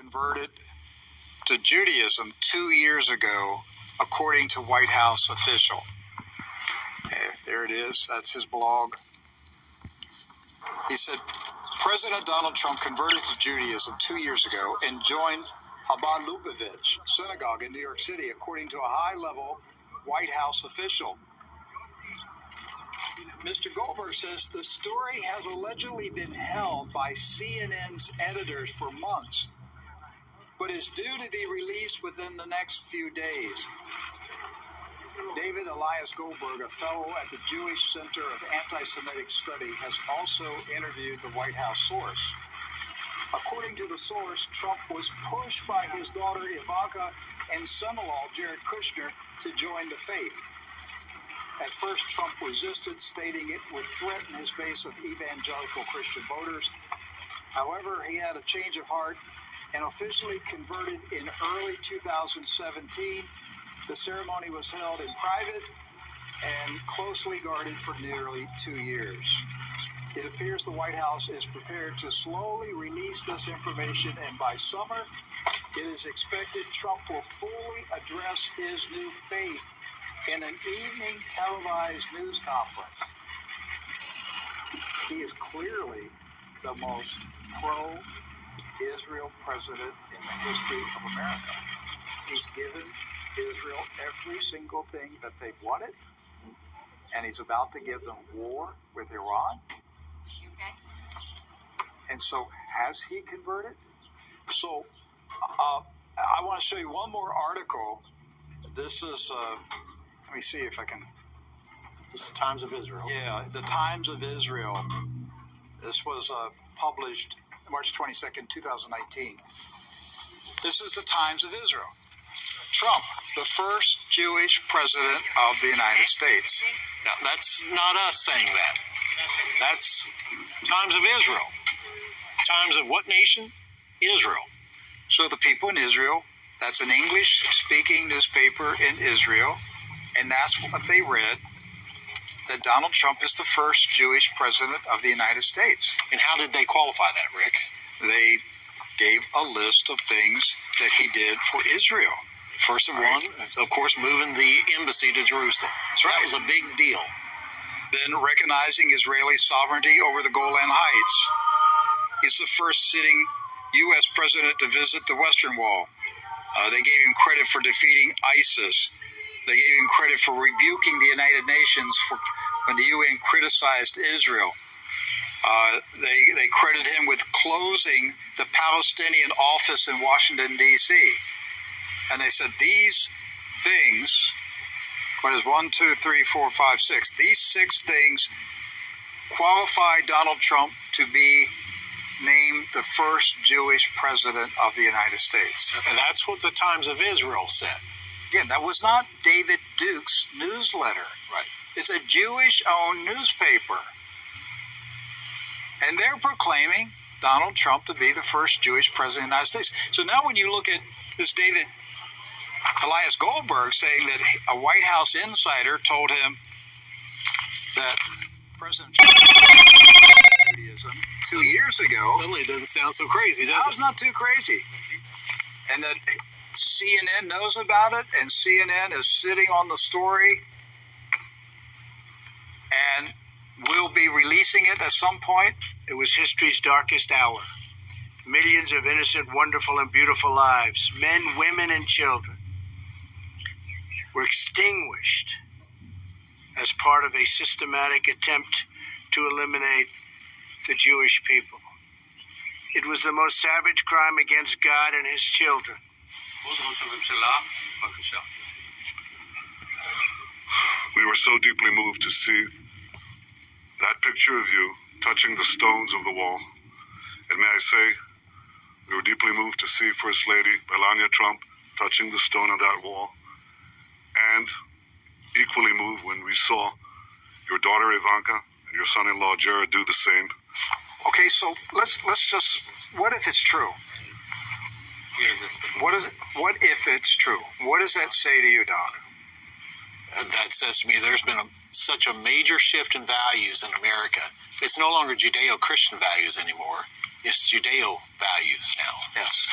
converted to Judaism 2 years ago, according to White House official. There it is. That's his blog. He said, President Donald Trump converted to Judaism 2 years ago and joined Chabad Lubavitch synagogue in New York City, according to a high-level White House official. Mr. Goldberg says the story has allegedly been held by CNN's editors for months, but is due to be released within the next few days. David Elias Goldberg, a fellow at the Jewish Center of Anti-Semitic Study, has also interviewed the White House source. According to the source, Trump was pushed by his daughter Ivanka and son-in-law Jared Kushner to join the faith. At first, Trump resisted, stating it would threaten his base of evangelical Christian voters. However, he had a change of heart and officially converted in early 2017. The ceremony was held in private and closely guarded for nearly 2 years. It appears the White House is prepared to slowly release this information, and by summer, it is expected Trump will fully address his new faith in an evening televised news conference. He is clearly the most pro-Israel president in the history of America. He's given Israel every single thing that they've wanted, and he's about to give them war with Iran. Okay. And so, has he converted? So, I want to show you one more article. This is, let me see if I can. This is the Times of Israel. Yeah, the Times of Israel. This was published March 22nd, 2019. This is the Times of Israel. Trump, the first Jewish president of the United States. Now, that's not us saying that. That's Times of Israel. Times of what nation? Israel. So the people in Israel, that's an English-speaking newspaper in Israel, and that's what they read, that Donald Trump is the first Jewish president of the United States. And how did they qualify that, Rick? They gave a list of things that he did for Israel. First of one, of course, moving the embassy to Jerusalem. That's right. That was a big deal. Then recognizing Israeli sovereignty over the Golan Heights. He's the first sitting U.S. president to visit the Western Wall. They gave him credit for defeating ISIS. They gave him credit for rebuking the United Nations when the UN criticized Israel. They credit him with closing the Palestinian office in Washington, D.C. And they said these things, what is 1, 2, 3, 4, 5, 6, these 6 things qualify Donald Trump to be named the first Jewish president of the United States. And that's what the Times of Israel said. Again, that was not David Duke's newsletter. Right. It's a Jewish-owned newspaper. And they're proclaiming Donald Trump to be the first Jewish president of the United States. So now when you look at this David Elias Goldberg saying that a White House insider told him that President Trump Judaism 2 years ago. Suddenly it doesn't sound so crazy, does it? It's not too crazy. And that CNN knows about it, and CNN is sitting on the story and will be releasing it at some point. It was history's darkest hour. Millions of innocent, wonderful, and beautiful lives, men, women, and children, were extinguished as part of a systematic attempt to eliminate the Jewish people. It was the most savage crime against God and his children. We were so deeply moved to see that picture of you touching the stones of the wall. And may I say, we were deeply moved to see First Lady Melania Trump touching the stone of that wall. And equally moved when we saw your daughter Ivanka and your son-in-law Jared do the same. Okay, so let's just, what if it's true? What if it's true? What does that say to you, Doc? That says to me there's been such a major shift in values in America. It's no longer Judeo-Christian values anymore. It's Judeo values now. Yes.